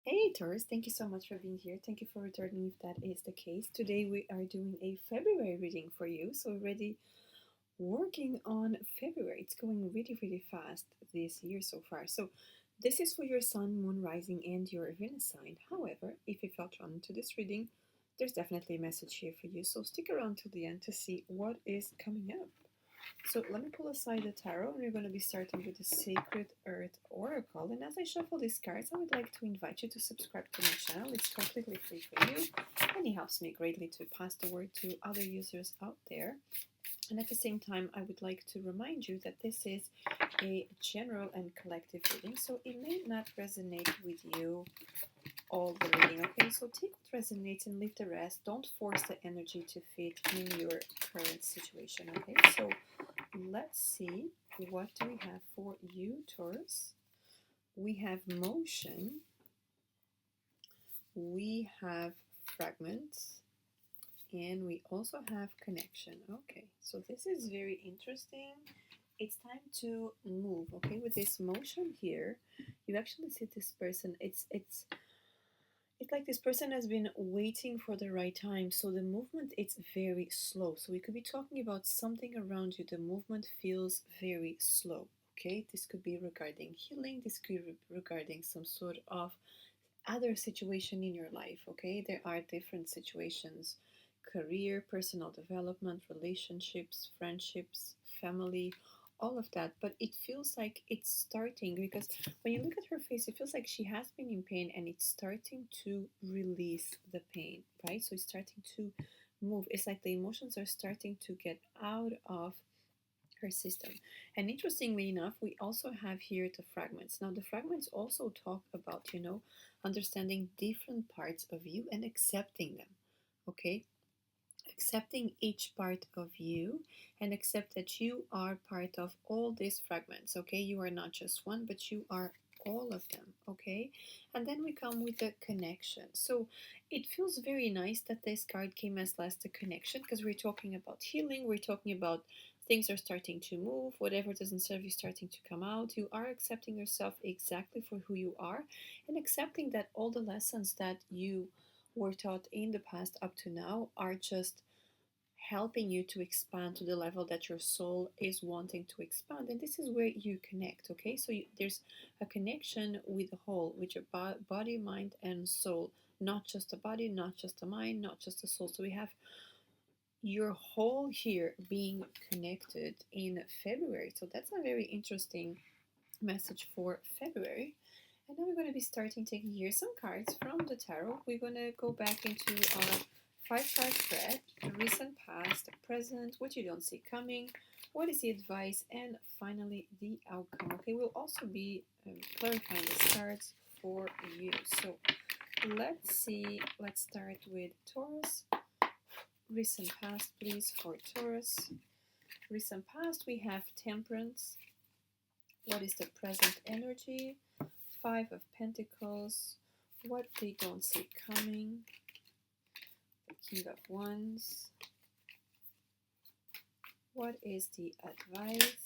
Hey Taurus, thank you so much for being here. Thank you for returning if that is the case. Today we are doing a February reading for you. So we're already working on February. It's going really, really fast this year so far. So this is for your sun, moon, rising, and your Venus sign. However, if you felt drawn to this reading, there's definitely a message here for you. So stick around till the end to see what is coming up. So let me pull aside the tarot, and we're going to be starting with the Sacred Earth Oracle. And as I shuffle these cards, I would like to invite you to subscribe to my channel. It's completely free for you, and it helps me greatly to pass the word to other users out there. And at the same time, I would like to remind you that this is a general and collective reading, so it may not resonate with you all the reading. Okay, so take what resonates and leave the rest. Don't force the energy to fit in your current situation. Okay, so let's see, what do we have for you, Taurus? We have motion, we have fragments, and we also have connection. Okay, so this is very interesting. It's time to move. Okay, with this motion here, you actually see this person. It's like this person has been waiting for the right time. So the movement, it's very slow. So we could be talking about something around you. The movement feels very slow. Okay, this could be regarding healing. This could be regarding some sort of other situation in your life. Okay, there are different situations: career, personal development, relationships, friendships, family, all of that. But it feels like it's starting, because when you look at her face, it feels like she has been in pain and it's starting to release the pain, right? So it's starting to move. It's like the emotions are starting to get out of her system. And interestingly enough, we also have here the fragments. Now, the fragments also talk about, understanding different parts of you and accepting them. Okay, accepting each part of you, and accept that you are part of all these fragments. Okay, you are not just one, but you are all of them. Okay, and then we come with the connection. So it feels very nice that this card came as last, the connection, because we're talking about healing, we're talking about things are starting to move, whatever doesn't serve you starting to come out. You are accepting yourself exactly for who you are, and accepting that all the lessons that you were taught in the past up to now are just helping you to expand to the level that your soul is wanting to expand. And this is where you connect. Okay, so there's a connection with the whole, with your body, mind, and soul. Not just a body, not just a mind, not just a soul. So we have your whole here being connected in February. So that's a very interesting message for February. And now we're going to be starting taking here some cards from the tarot. We're going to go back into our 5 card spread: the recent, past, present, what you don't see coming, what is the advice, and finally the outcome. Okay, we'll also be clarifying the cards for you. So let's see, let's start with Taurus. Recent, past, please, for Taurus. Recent, past, we have Temperance. What is the present energy? Five of Pentacles, what they don't see coming, the King of Wands, what is the advice,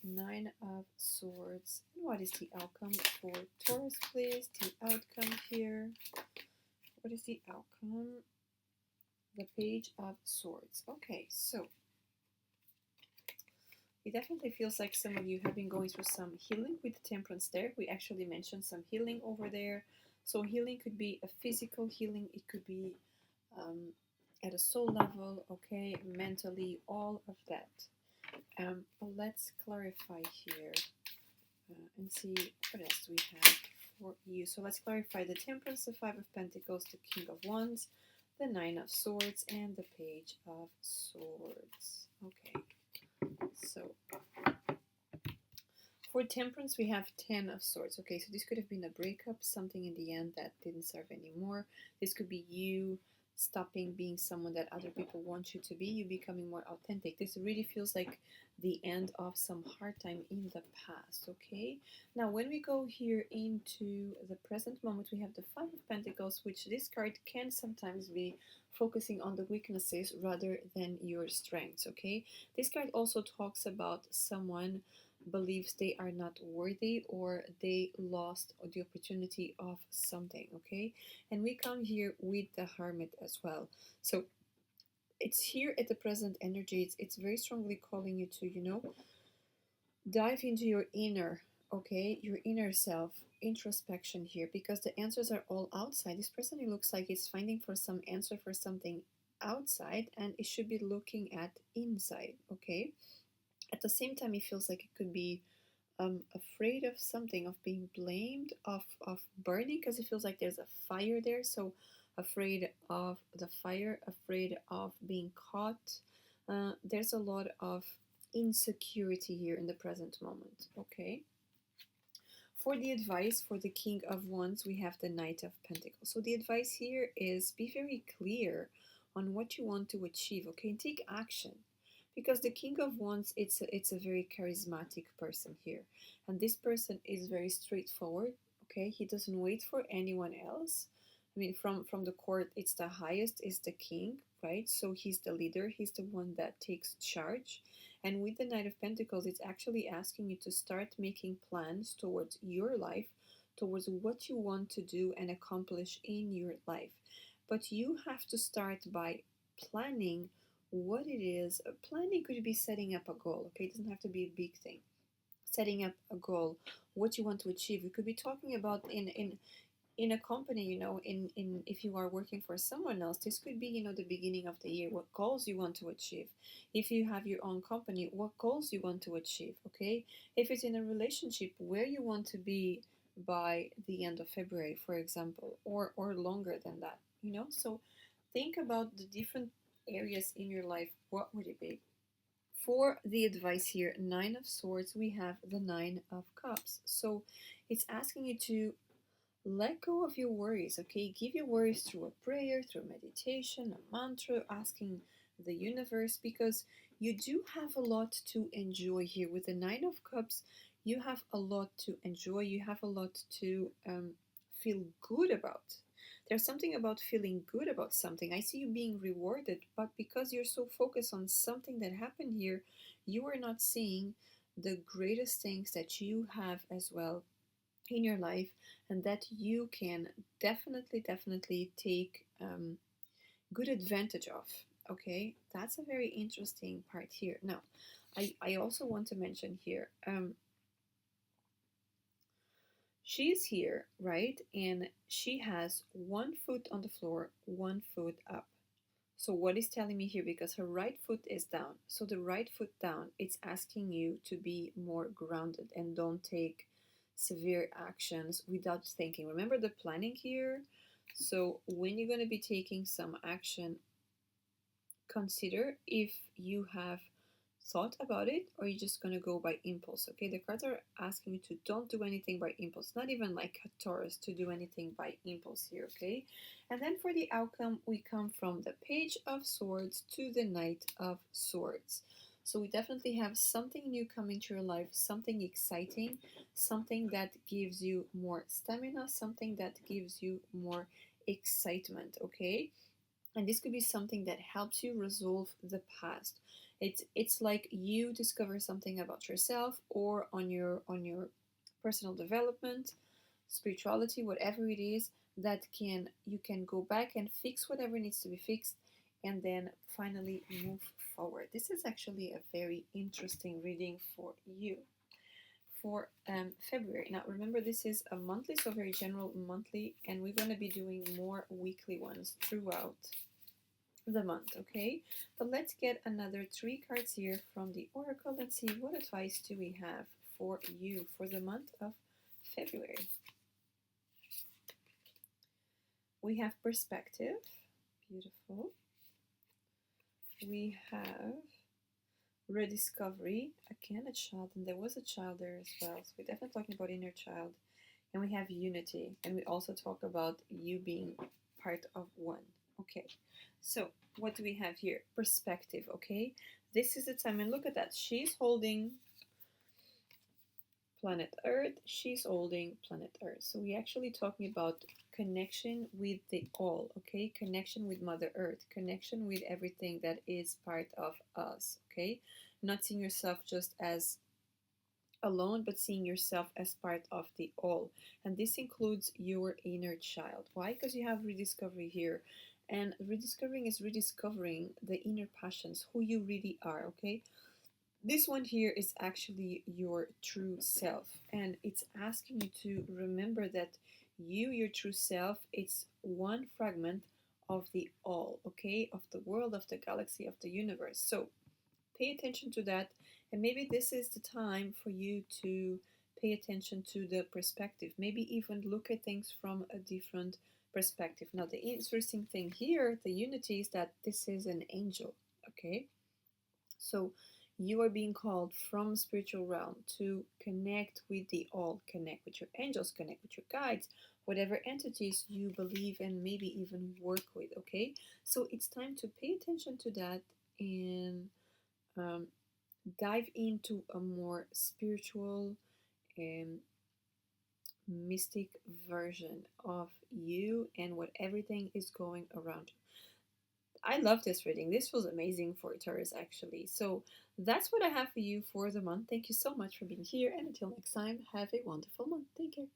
Nine of Swords, and what is the outcome for Taurus, please, the outcome here, what is the outcome, the Page of Swords. Okay, so it definitely feels like some of you have been going through some healing with the Temperance there. We actually mentioned some healing over there. So healing could be a physical healing. It could be at a soul level, okay, mentally, all of that. But let's clarify here and see what else we have for you. So let's clarify the Temperance, the Five of Pentacles, the King of Wands, the Nine of Swords, and the Page of Swords. Okay, so for Temperance, we have Ten of Swords. Okay, so this could have been a breakup, something in the end that didn't serve anymore. This could be you stopping being someone that other people want you to be, you becoming more authentic. This really feels like the end of some hard time in the past. Okay, now when we go here into the present moment, we have the Five of Pentacles, which this card can sometimes be focusing on the weaknesses rather than your strengths. Okay, this card also talks about someone believes they are not worthy or they lost the opportunity of something, okay? And we come here with the Hermit as well. So it's here at the present energy. It's very strongly calling you to, dive into your inner, okay, your inner self, introspection here, because the answers are all outside. This person, it looks like, is finding for some answer for something outside, and it should be looking at inside, okay? At the same time, it feels like it could be afraid of something, of being blamed, of burning, because it feels like there's a fire there. So afraid of the fire, afraid of being caught. There's a lot of insecurity here in the present moment, okay? For the advice for the King of Wands, we have the Knight of Pentacles. So the advice here is be very clear on what you want to achieve, okay? Take action. Because the King of Wands, it's a very charismatic person here. And this person is very straightforward, okay? He doesn't wait for anyone else. I mean, from the court, it's the highest is the king, right? So he's the leader. He's the one that takes charge. And with the Knight of Pentacles, it's actually asking you to start making plans towards your life, towards what you want to do and accomplish in your life. But you have to start by planning what it is. Planning could be setting up a goal, okay? It doesn't have to be a big thing. Setting up a goal, what you want to achieve. We could be talking about in a company, in if you are working for someone else, this could be, the beginning of the year, what goals you want to achieve. If you have your own company, what goals you want to achieve, okay? If it's in a relationship, where you want to be by the end of February, for example, or longer than that, so think about the different areas in your life. What would it be? For the advice here, Nine of Swords, we have the Nine of Cups. So it's asking you to let go of your worries, okay? Give your worries through a prayer, through meditation, a mantra, asking the universe, because you do have a lot to enjoy here. With the Nine of Cups, you have a lot to enjoy, you have a lot to feel good about. There's something about feeling good about something. I see you being rewarded, but because you're so focused on something that happened here, you are not seeing the greatest things that you have as well in your life, and that you can definitely take good advantage of, okay? That's a very interesting part here. Now I also want to mention here, she's here, right? And she has one foot on the floor, one foot up. So what is telling me here, because her right foot is down, so the right foot down, it's asking you to be more grounded and don't take severe actions without thinking. Remember the planning here? So when you're going to be taking some action, consider if you have thought about it or you're just going to go by impulse, okay? The cards are asking you to don't do anything by impulse, not even like a Taurus to do anything by impulse here, okay? And then for the outcome, we come from the Page of Swords to the Knight of Swords. So we definitely have something new coming to your life, something exciting, something that gives you more stamina, something that gives you more excitement, okay? And this could be something that helps you resolve the past. It's like you discover something about yourself or on your personal development, spirituality, whatever it is, that you can go back and fix whatever needs to be fixed, and then finally move forward. This is actually a very interesting reading for you for February. Now remember, this is a monthly, so very general monthly, and we're going to be doing more weekly ones throughout the month, okay? But let's get another 3 cards here from the Oracle. Let's see, what advice do we have for you for the month of February? We have perspective, beautiful. We have rediscovery, again a child, and there was a child there as well, so we're definitely talking about inner child. And we have unity, and we also talk about you being part of one. Okay, so what do we have here? Perspective, okay? This is the time, and look at that. She's holding planet Earth, she's holding planet Earth. So we're actually talking about connection with the all, okay? Connection with Mother Earth, connection with everything that is part of us, okay? Not seeing yourself just as alone, but seeing yourself as part of the all. And this includes your inner child. Why? Because you have rediscovery here. And rediscovering is rediscovering the inner passions, who you really are, okay? This one here is actually your true self. And it's asking you to remember that you, your true self, it's one fragment of the all, okay? Of the world, of the galaxy, of the universe. So pay attention to that, and maybe this is the time for you to pay attention to the perspective, maybe even look at things from a different perspective. Now the interesting thing here, the unity, is that this is an angel, okay? So you are being called from spiritual realm to connect with the all, connect with your angels, connect with your guides, whatever entities you believe and maybe even work with, okay? So it's time to pay attention to that and um, dive into a more spiritual and mystic version of you and what everything is going around you. I love this reading. This was amazing for Taurus, actually. So that's what I have for you for the month. Thank you so much for being here, and until next time, have a wonderful month. Take care.